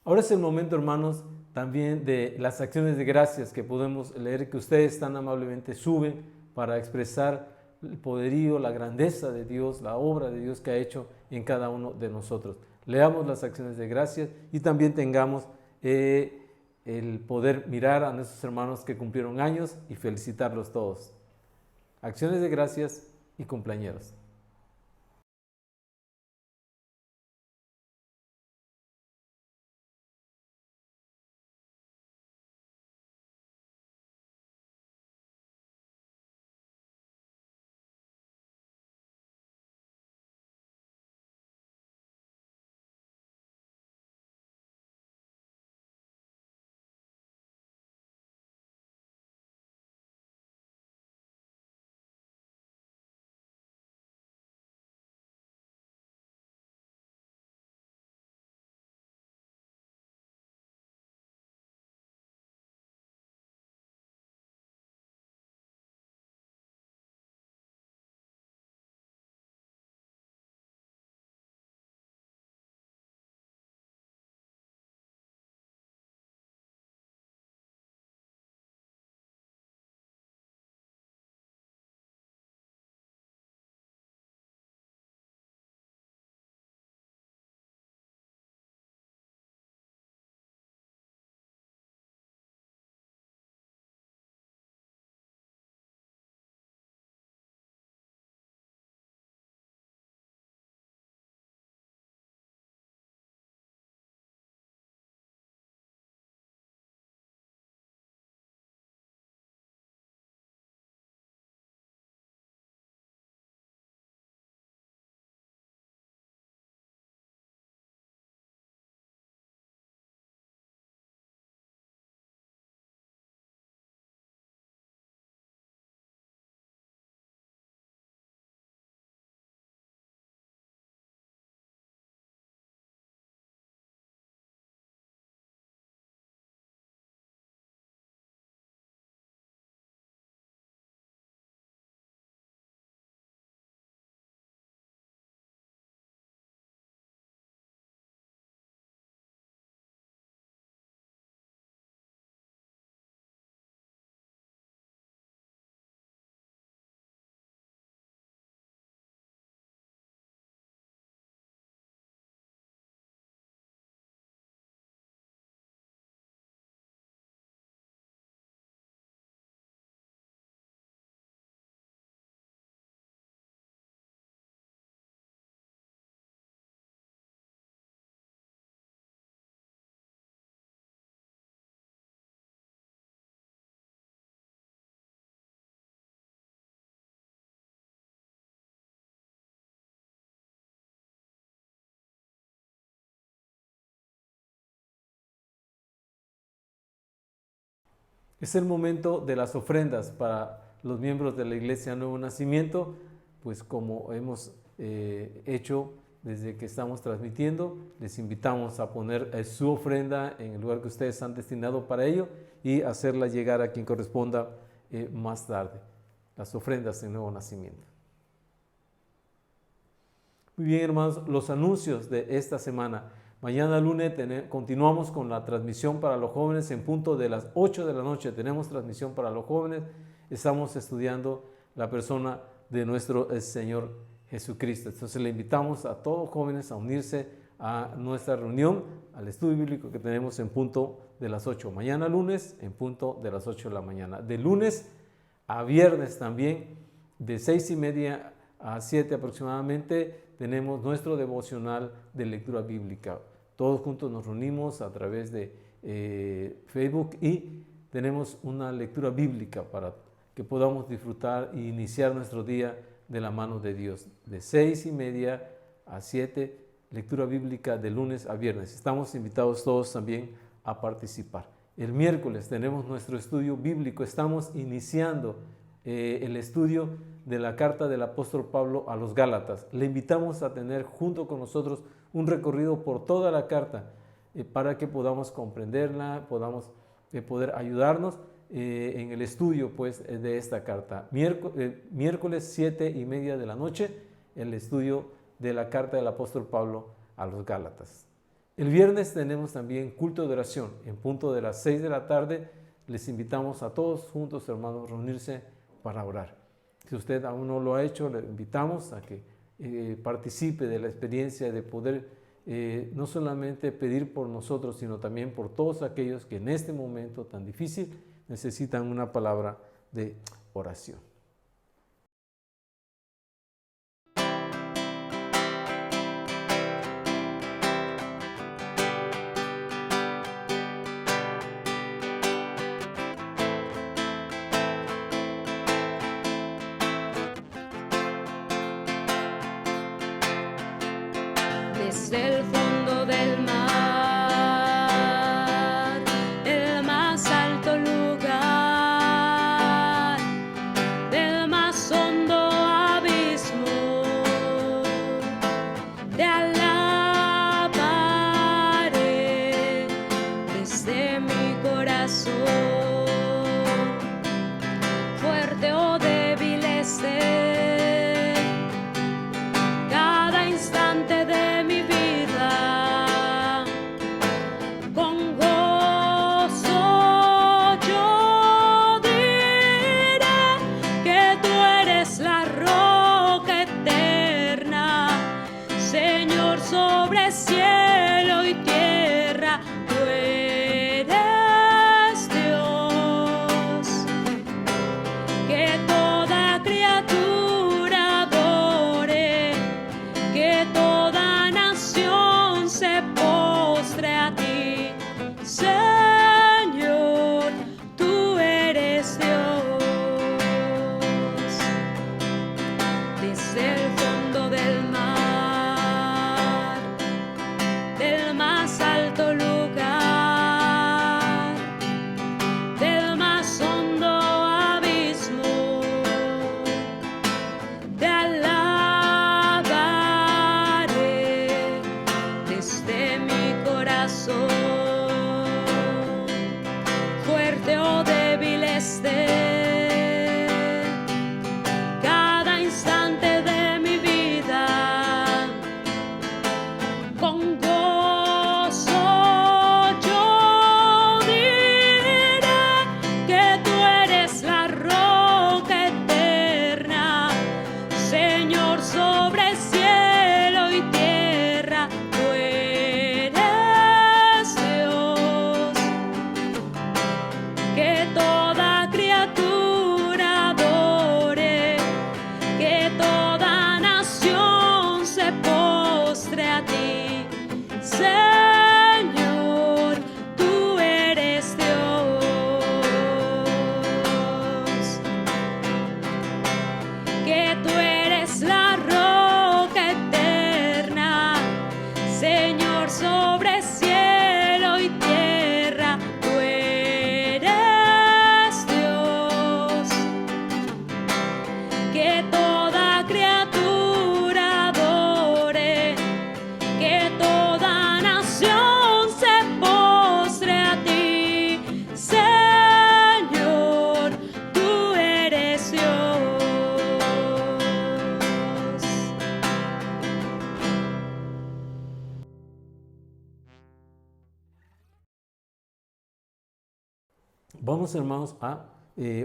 Ahora es el momento, hermanos, también de las acciones de gracias que podemos leer, que ustedes tan amablemente suben para expresar el poderío, la grandeza de Dios, la obra de Dios que ha hecho en cada uno de nosotros. Leamos las acciones de gracias y también tengamos el poder mirar a nuestros hermanos que cumplieron años y felicitarlos todos. Acciones de gracias y cumpleañeros. Es el momento de las ofrendas para los miembros de la Iglesia Nuevo Nacimiento, pues como hemos hecho desde que estamos transmitiendo, les invitamos a poner su ofrenda en el lugar que ustedes han destinado para ello y hacerla llegar a quien corresponda más tarde, las ofrendas en Nuevo Nacimiento. Muy bien, hermanos, los anuncios de esta semana. Mañana lunes continuamos con la transmisión para los jóvenes en punto de las 8 de la noche. Tenemos transmisión para los jóvenes. Estamos estudiando la persona de nuestro Señor Jesucristo. Entonces le invitamos a todos los jóvenes a unirse a nuestra reunión, al estudio bíblico que tenemos en punto de las 8. Mañana lunes en punto de las 8 de la mañana. De lunes a viernes también, de 6:30 a 7 aproximadamente, tenemos nuestro devocional de lectura bíblica. Todos juntos nos reunimos a través de Facebook y tenemos una lectura bíblica para que podamos disfrutar e iniciar nuestro día de la mano de Dios. De 6:30 a 7, lectura bíblica de lunes a viernes. Estamos invitados todos también a participar. El miércoles tenemos nuestro estudio bíblico. Estamos iniciando el estudio de la carta del apóstol Pablo a los Gálatas. Le invitamos a tener junto con nosotros un recorrido por toda la carta para que podamos comprenderla, podamos poder ayudarnos en el estudio pues, de esta carta. Miércoles 7:30 de la noche, el estudio de la carta del apóstol Pablo a los Gálatas. El viernes tenemos también culto de oración en punto de las 6 de la tarde. Les invitamos a todos juntos, hermanos, reunirse para orar. Si usted aún no lo ha hecho, le invitamos a que participe de la experiencia de poder no solamente pedir por nosotros, sino también por todos aquellos que en este momento tan difícil necesitan una palabra de oración. Desde el fondo del mar, el más alto lugar, del más hondo abismo, te alabaré desde mi corazón, fuerte o débil esté. Cada instante de mi vida, con gozo yo diré que tú eres la roca eterna, Señor, sobre cielo y tierra, tú eres Dios, que toda criatura adore, que toda nación se postre a ti, Señor, tú eres Dios. Desde el fondo del mar, del más alto lugar, del más hondo abismo, te alabaré desde mi corazón, fuerte o débil esté. Cada instante de mi vida, con gozo yo diré que tú eres la roca eterna, Señor, sobre cielo y tierra, tú eres Dios, que toda criatura adore, que toda nación se postre a ti, Señor, tú eres Dios. Vamos, hermanos, a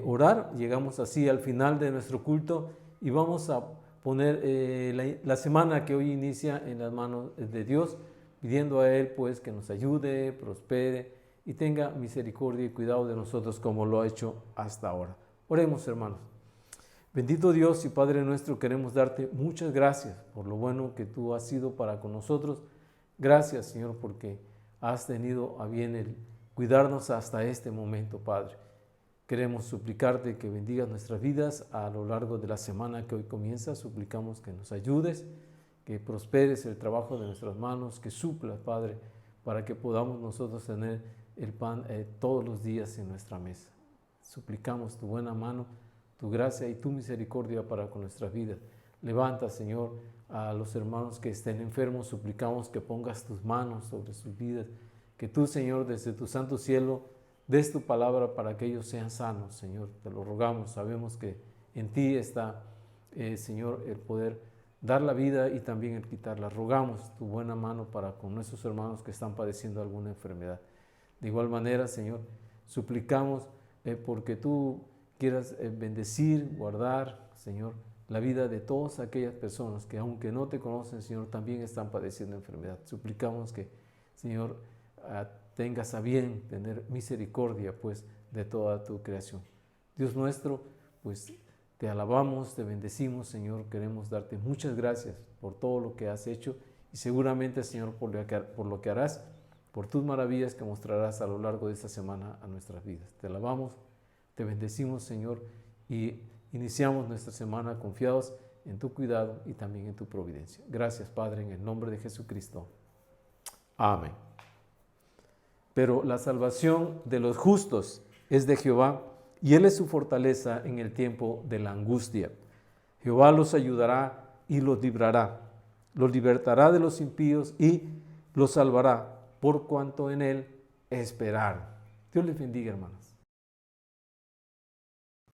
orar. Llegamos así al final de nuestro culto y vamos a poner la semana que hoy inicia en las manos de Dios, pidiendo a Él pues que nos ayude, prospere y tenga misericordia y cuidado de nosotros como lo ha hecho hasta ahora. Oremos, hermanos. Bendito Dios y Padre nuestro, queremos darte muchas gracias por lo bueno que tú has sido para con nosotros. Gracias, Señor, porque has tenido a bien el cuidarnos hasta este momento, Padre. Queremos suplicarte que bendigas nuestras vidas a lo largo de la semana que hoy comienza. Suplicamos que nos ayudes, que prosperes el trabajo de nuestras manos, que suplas, Padre, para que podamos nosotros tener el pan todos los días en nuestra mesa. Suplicamos tu buena mano, tu gracia y tu misericordia para con nuestras vidas. Levanta, Señor, a los hermanos que estén enfermos. Suplicamos que pongas tus manos sobre sus vidas, que tú, Señor, desde tu santo cielo, des tu palabra para que ellos sean sanos, Señor. Te lo rogamos. Sabemos que en ti está, Señor, el poder dar la vida y también el quitarla. Rogamos tu buena mano para con nuestros hermanos que están padeciendo alguna enfermedad. De igual manera, Señor, suplicamos porque tú quieras bendecir, guardar, Señor, la vida de todas aquellas personas que aunque no te conocen, Señor, también están padeciendo enfermedad. Suplicamos que, Señor, tengas a bien tener misericordia, pues, de toda tu creación. Dios nuestro, pues, te alabamos, te bendecimos, Señor. Queremos darte muchas gracias por todo lo que has hecho y seguramente, Señor, por lo que harás, por tus maravillas que mostrarás a lo largo de esta semana a nuestras vidas. Te alabamos, te bendecimos, Señor, y iniciamos nuestra semana confiados en tu cuidado y también en tu providencia. Gracias, Padre, en el nombre de Jesucristo. Amén. Pero la salvación de los justos es de Jehová, y Él es su fortaleza en el tiempo de la angustia. Jehová los ayudará y los librará, los libertará de los impíos y los salvará, por cuanto en Él esperaron. Dios les bendiga, hermanos.